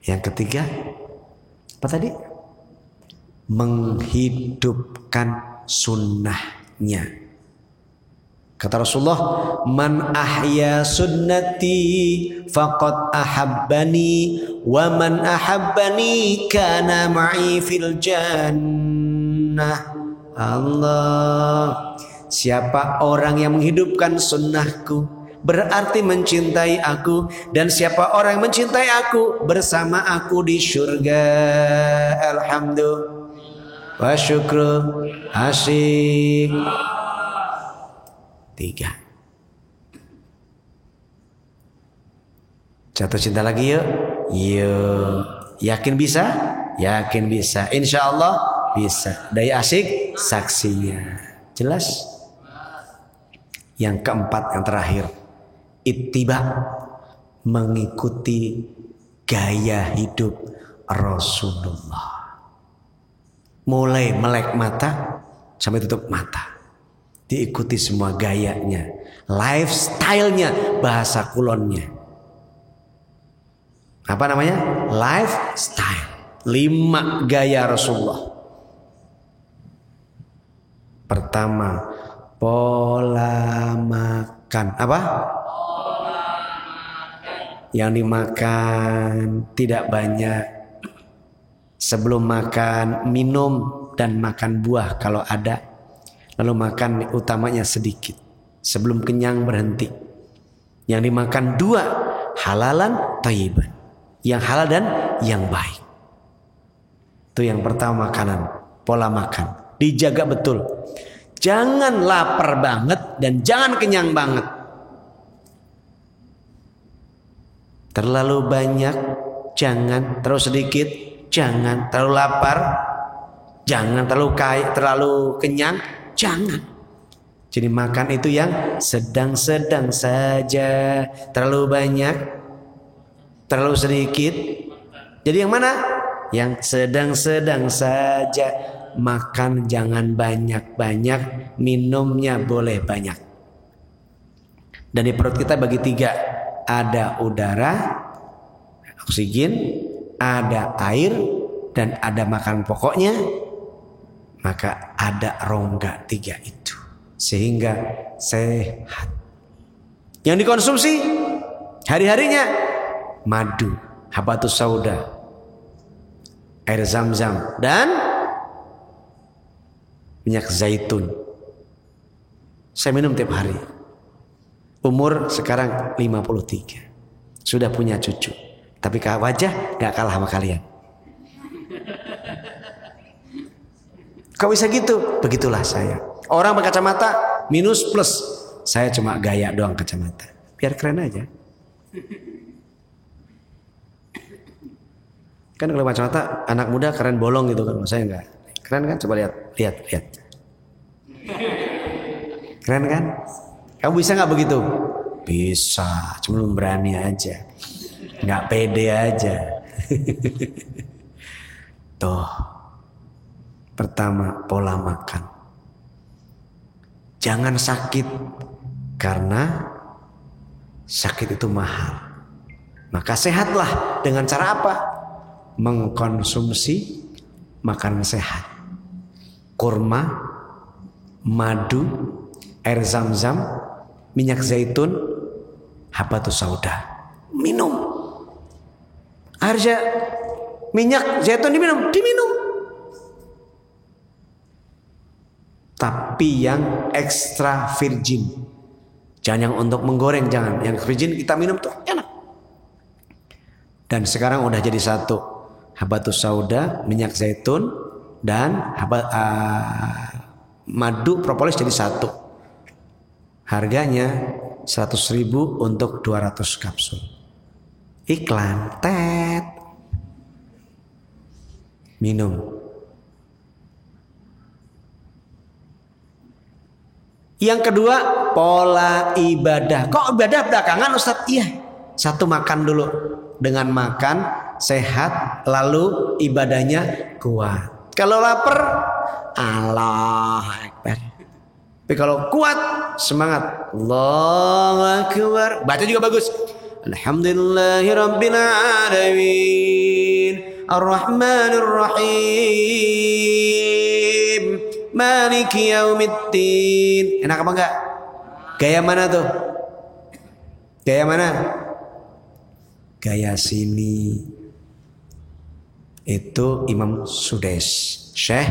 Yang ketiga, apa tadi? Menghidupkan sunnahnya. Kata Rasulullah, man ahya sunnati faqad ahabbani wa man ahabbani kana ma'i fil jannah. Allah, siapa orang yang menghidupkan sunnahku berarti mencintai aku, dan siapa orang yang mencintai aku bersama aku di surga. Alhamdulillah wa syukru asyik. 3. Jatuh cinta lagi yuk. Yuk. Yakin bisa? Yakin bisa. Insya Allah bisa. Daya asik saksinya. Jelas? Yang keempat, yang terakhir, ittiba, mengikuti gaya hidup Rasulullah. Mulai melek mata sampai tutup mata, diikuti semua gayanya, lifestyle-nya, bahasa kulonnya. Apa namanya? Lifestyle. 5 gaya Rasulullah. Pertama, pola makan. Apa? Pola makan. Yang dimakan tidak banyak. Sebelum makan, minum dan makan buah kalau ada. Lalu makan utamanya sedikit. Sebelum kenyang berhenti. Yang dimakan 2, halalan thayyiban. Yang halal dan yang baik. Itu yang pertama, makanan. Pola makan. Dijaga betul. Jangan lapar banget dan jangan kenyang banget. Terlalu banyak, jangan. Terlalu sedikit, jangan. Terlalu lapar, jangan. Terlalu kenyang, jangan. Jadi makan itu yang sedang-sedang saja. Terlalu banyak, terlalu sedikit. Jadi yang mana? Yang sedang-sedang saja. Makan jangan banyak-banyak, minumnya boleh banyak. Dan di perut kita bagi 3. Ada udara, oksigen, ada air, dan ada makanan pokoknya. Maka ada rongga 3 itu. Sehingga sehat. Yang dikonsumsi hari-harinya madu, habatus sauda, air zam-zam, dan minyak zaitun. Saya minum tiap hari. Umur sekarang 53. Sudah punya cucu. Tapi wajah gak kalah sama kalian. Kok bisa gitu? Begitulah saya. Orang berkacamata minus plus. Saya cuma gaya doang kacamata. Biar keren aja. Kan kalau kacamata anak muda keren bolong gitu kan. Saya enggak. Keren kan? Coba lihat. Keren kan? Kamu bisa nggak begitu? Bisa, cuma belum berani aja, nggak pede aja. Tuh, pertama pola makan. Jangan sakit, karena sakit itu mahal. Maka sehatlah dengan cara apa? Mengkonsumsi makanan sehat. Kurma, madu, air zam-zam, minyak zaitun, habatus sauda. Minum. Minyak zaitun diminum. Tapi yang extra virgin. Jangan yang untuk menggoreng, jangan. Yang virgin kita minum tuh enak. Dan sekarang udah jadi 1. Habatus sauda, minyak zaitun, dan madu propolis jadi 1. Harganya 100.000 untuk 200 kapsul. Iklan, tet. Minum. Yang kedua, pola ibadah. Kok ibadah belakangan Ustaz? Iya. 1 makan dulu. Dengan makan sehat, lalu ibadahnya kuat. Kalau lapar, Allah Akbar. Tapi kalau kuat, semangat. Allahu Akbar. Baca juga bagus. Alhamdulillahirabbil alamin. Ar-Rahmanir Rahim. maliki yaumiddin. Enak apa enggak? Gaya mana tuh? Gaya mana? Gaya sini. Itu Imam Sudais, Syekh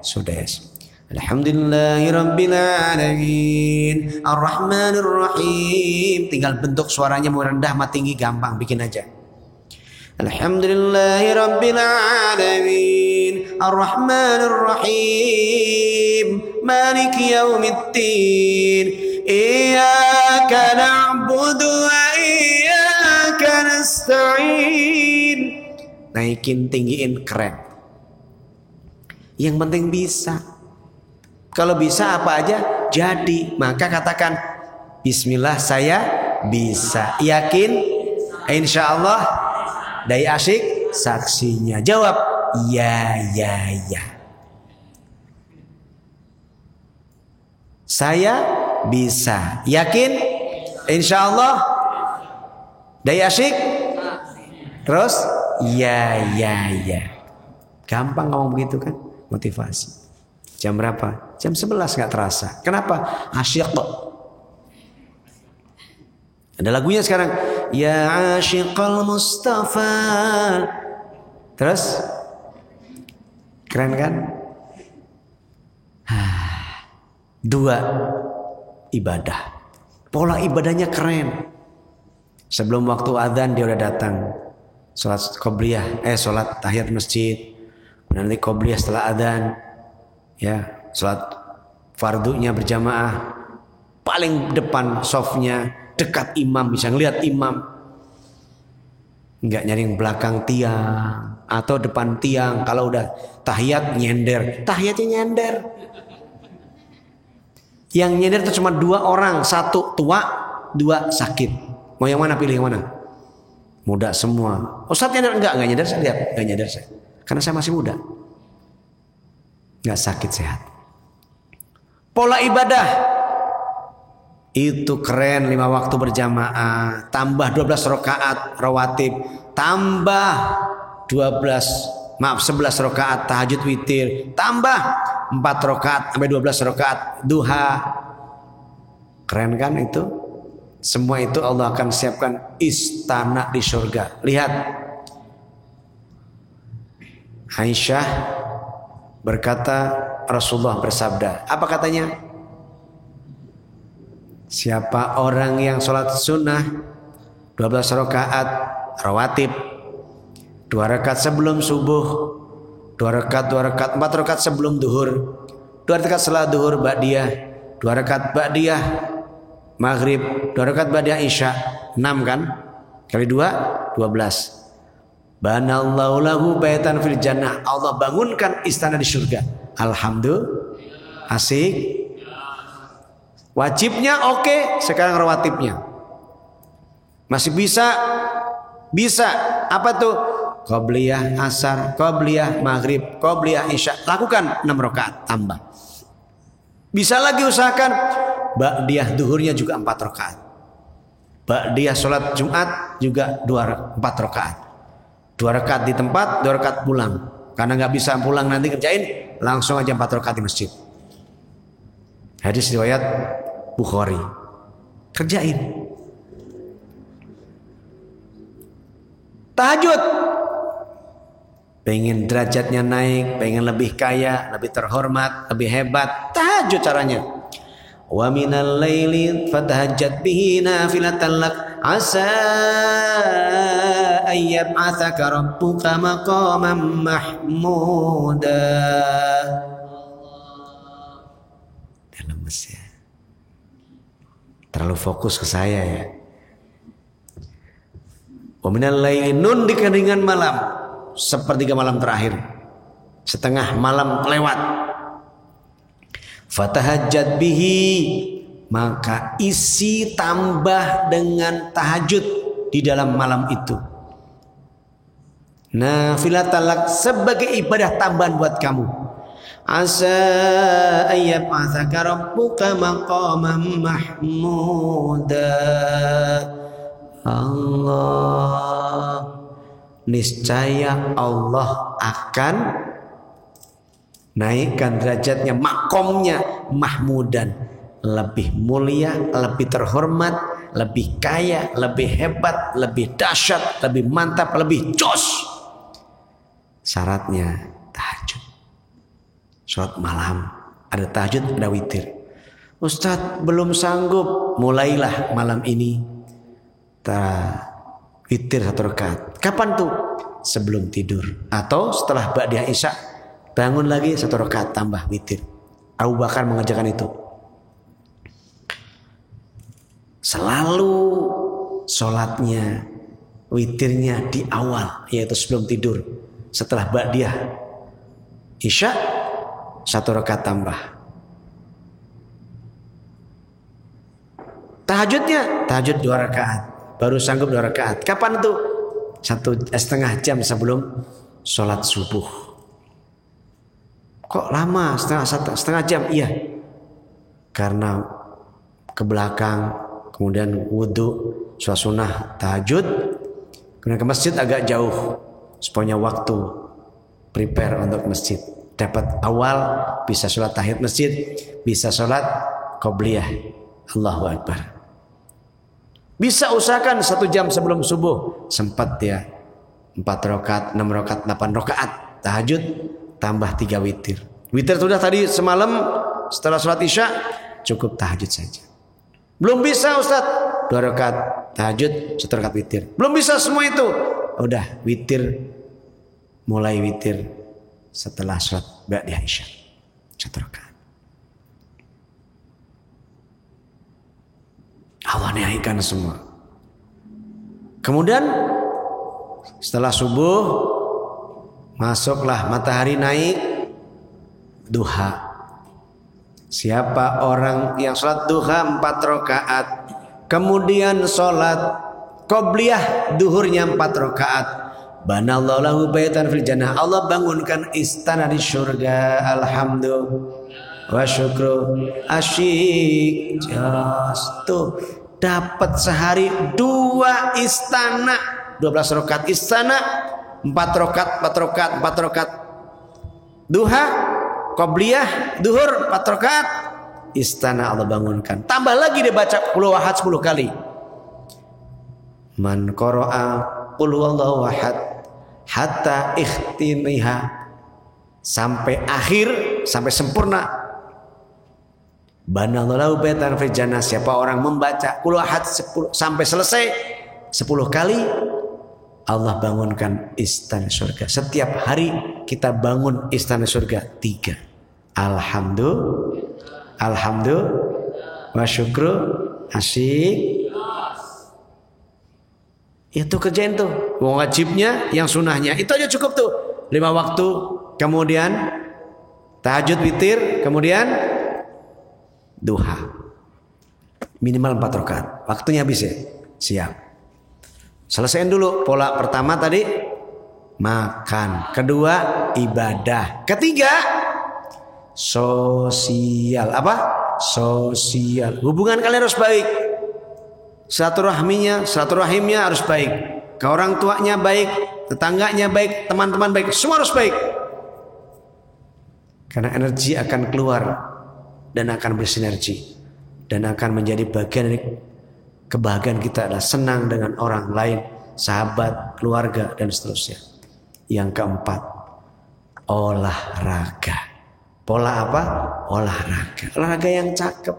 Sudais. Alhamdulillahirabbil alamin, arrahmanir rahim. Tinggal bentuk suaranya mau rendah mau tinggi gampang, bikin aja. Alhamdulillahirabbil alamin, arrahmanir rahim, maliki yaumiddin, iyyaka na'budu wa iyyaka nasta'in. Naikin, tinggiin, keren. Yang penting bisa. Kalau bisa apa aja jadi. Maka katakan bismillah saya bisa. Yakin? Insya Allah. Dai asyik saksinya. Jawab ya. Saya bisa. Yakin? Insya Allah. Dai asyik. Terus ya. Gampang ngomong begitu kan? Motivasi. Jam berapa? Jam 11 gak terasa. Kenapa? Asyik kok. Ada lagunya sekarang. Ya asyiqal Mustafa. Terus? Keren kan? 2. Ibadah. Pola ibadahnya keren. Sebelum waktu adzan dia udah datang. Sholat qobliyah, sholat tahiyat masjid. Nanti qobliyah setelah adzan. Ya, sholat fardunya berjamaah, paling depan sofnya, dekat imam, bisa ngelihat imam, nggak nyari yang belakang tiang atau depan tiang. Kalau udah tahiyat nyender, tahiyatnya nyender. Yang nyender itu cuma 2 orang, 1 tua, 2 sakit. Mau yang mana, pilih yang mana? Muda semua. Ustadz nyender? Enggak nyender, saya lihat nggak nyender saya, karena saya masih muda. Nggak sakit, sehat. Pola ibadah itu keren. 5 waktu berjamaah, tambah 12 rakaat rawatib, tambah 11 rakaat tahajud witir, tambah 4 rakaat sampai 12 rakaat duha. Keren kan itu? Semua itu Allah akan siapkan istana di surga. Lihat, Aisyah berkata, Rasulullah bersabda, apa katanya? Siapa orang yang sholat sunnah 12 rakaat rawatib, 2 rakaat sebelum subuh, 2 rakaat, 4 rakaat sebelum duhur, 2 rakaat setelah duhur ba'diyah, 2 rakaat ba'diyah maghrib, 2 rakaat ba'diyah isya, 6 kan? Kali 2, 12. Banallahu lahu baitan fil jannah. Allah bangunkan istana di surga. Alhamdulillah. Asik. Wajibnya oke, sekarang rawatibnya. Masih bisa? Bisa. Apa tuh? Qobliyah asar, qobliyah maghrib, qobliyah isya. Lakukan 6 rakaat tambah. Bisa lagi usahakan ba'diyah duhurnya juga 4 rakaat. Ba'diyah sholat Jumat juga 4 rakaat. 2 rakaat di tempat, 2 rakaat pulang. Karena nggak bisa pulang nanti kerjain, langsung aja 4 rakaat di masjid. Hadis riwayat Bukhari. Kerjain. Tahajud. Pengen derajatnya naik, pengen lebih kaya, lebih terhormat, lebih hebat. Tahajud caranya. Wa minal laili fatahajjat bihi nafilatan lak asa ayyab'atsaka rabbuka maqaman mahmuda. Lemes ya. Terlalu fokus ke saya ya. Wa minal laili, nun dikandungan malam, sepertiga malam terakhir, setengah malam lewat. Fatahajjat bihi, maka isi tambah dengan tahajud di dalam malam itu. Nafilatan lak, sebagai ibadah tambahan buat kamu. Asa ayyab'atsaka rabbuka maqaman mahmuda. Allah, niscaya Allah akan naikkan derajatnya, makomnya mahmudan, lebih mulia, lebih terhormat, lebih kaya, lebih hebat, lebih dahsyat, lebih mantap, lebih jos. Syaratnya tahajud, sholat malam, ada tahajud, ada witir. Ustadz belum sanggup, mulailah malam ini witir 1 rakaat. Kapan tuh? Sebelum tidur atau setelah ba'da isya, bangun lagi 1 rakaat tambah witir. Abu Bakar mengerjakan itu. Selalu sholatnya, witirnya di awal, yaitu sebelum tidur. Setelah ba'da isya 1 rakaat tambah. Tahajudnya, tahajud 2 rakaat. Baru sanggup 2 rakaat. Kapan tuh? 1,5 jam sebelum sholat subuh. Kok lama? Setengah jam? Iya. Karena ke belakang, kemudian wudhu, sholat sunnah, tahajud, kemudian ke masjid agak jauh, supaya waktu prepare untuk masjid. Dapat awal, bisa sholat tahiyat masjid, bisa sholat qobliyah. Allahu Akbar. Bisa usahakan 1 jam sebelum subuh. Sempat ya 4 rakaat, 6 rakaat, 8 rakaat tahajud tambah 3 witir. Witir sudah tadi semalam setelah sholat isya, cukup tahajud saja. Belum bisa Ustadz, 2 rakaat tahajud, 1 rakaat witir. Belum bisa semua itu. Udah witir, mulai witir setelah sholat ba'da isya, 1 rakaat. Allah naikkan semua. Kemudian setelah subuh masuklah matahari naik, duha. Siapa orang yang sholat duha 4 rakaat, kemudian sholat qobliyah duhurnya 4 rakaat, banallahu lahu baitan fil jannah. Allah bangunkan istana di surga. Alhamdulillah wa syukru asyik. Tuh dapat sehari 2 istana, 12 rakaat istana, 4 rakaat duha, qobliyah duhur 4 rakaat, istana Allah bangunkan. Tambah lagi dia baca qul huwahad 10 kali. Man qara'a qul huwallahu ahad hatta ikhtimiha, sampai akhir, sampai sempurna. Banallahu baitan fil jannah. Siapa orang membaca qul huwahad 10 sampai selesai 10 kali, Allah bangunkan istana surga. Setiap hari kita bangun istana surga 3. Alhamdulillah wa syukru asyik. Itu kerjain tuh. Wajibnya, yang sunahnya itu aja cukup tuh. 5 waktu, kemudian tahajud witir, kemudian duha. Minimal 4 rakaat. Waktunya habis ya. Siap. Selesaiin dulu pola pertama tadi, makan. Kedua, ibadah. Ketiga, sosial. Apa? Sosial. Hubungan kalian harus baik. Silaturahimnya harus baik. Ke orang tuanya baik, tetangganya baik, teman-teman baik, semua harus baik. Karena energi akan keluar dan akan bersinergi dan akan menjadi bagian dari kebahagiaan kita adalah senang dengan orang lain, sahabat, keluarga, dan seterusnya. Yang keempat, olahraga. Pola apa? Olahraga. Olahraga yang cakep.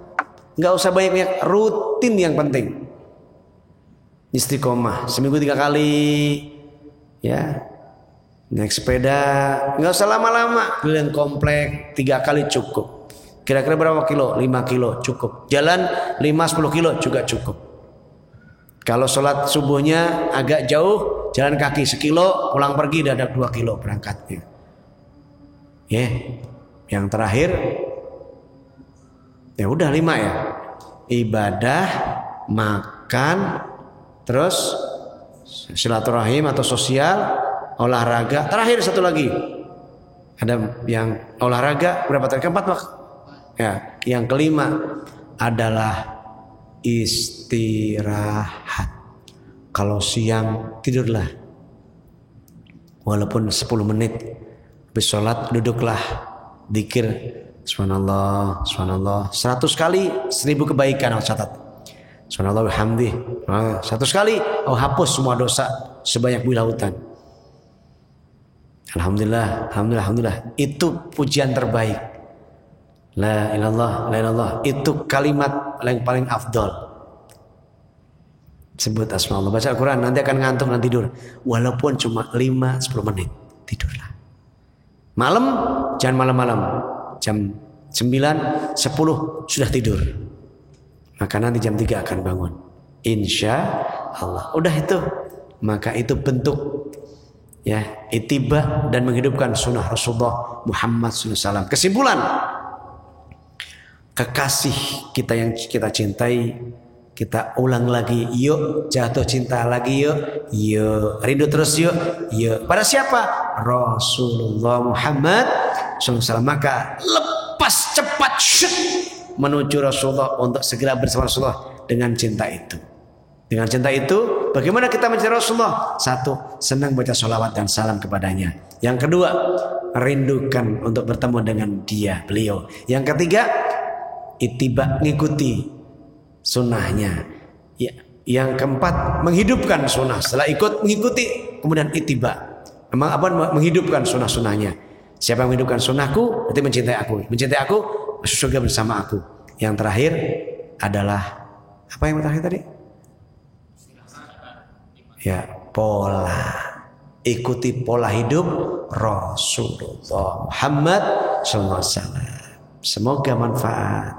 Nggak usah banyak-banyak, rutin yang penting. Istiqomah, seminggu 3 kali, ya. Naik sepeda, nggak usah lama-lama. Keliling komplek 3 kali cukup. Kira-kira berapa kilo? 5 kilo cukup. Jalan 5-10 kilo juga cukup. Kalau sholat subuhnya agak jauh, jalan kaki 1 kilo, pulang pergi ada 2 kilo berangkatnya. Yang terakhir, ya udah 5 ya. Ibadah, makan, terus silaturahim atau sosial, olahraga. Terakhir 1 lagi. Ada yang olahraga berapa tadi? Keempat Pak. Ya, yang kelima adalah istirahat. Kalau siang tidurlah. Walaupun 10 menit. Habis sholat duduklah Zikir subhanallah, subhanallah 100 kali 1000 kebaikan Allah catat. Subhanallah bihamdih 100 kali Allah hapus semua dosa sebanyak bumi lautan. Alhamdulillah, alhamdulillah, alhamdulillah. Itu pujian terbaik. La ilallah, la ilallah. Itu kalimat yang paling afdol. Sebut asma Allah. Baca Al-Quran, nanti akan ngantuk, nanti tidur. Walaupun cuma 5-10 menit. Tidurlah. Malam, jangan malam-malam. Jam 9, 10 sudah tidur. Maka nanti jam 3 akan bangun. Insya Allah. Udah itu. Maka itu bentuk ya ittiba dan menghidupkan sunnah Rasulullah Muhammad SAW. Kesimpulan, kekasih kita yang kita cintai, kita ulang lagi, yuk jatuh cinta lagi, yuk rindu terus, yuk pada siapa? Rasulullah Muhammad SAW. Maka lepas cepat menuju Rasulullah untuk segera bersama Rasulullah dengan cinta itu. Dengan cinta itu, bagaimana kita mencintai Rasulullah? 1, senang baca sholawat dan salam kepadanya. Yang kedua, rindukan untuk bertemu dengan beliau. Yang ketiga, ittiba, ngikuti sunnahnya. Yang keempat, menghidupkan sunnah. Setelah mengikuti, kemudian ittiba. Memang apa? Menghidupkan sunnah-sunnahnya. Siapa yang menghidupkan sunnahku, berarti mencintai aku. Mencintai aku, masuk surga bersama aku. Yang terakhir adalah, apa yang terakhir tadi? Ya, pola. Ikuti pola hidup Rasulullah Muhammad SAW. Semoga manfaat.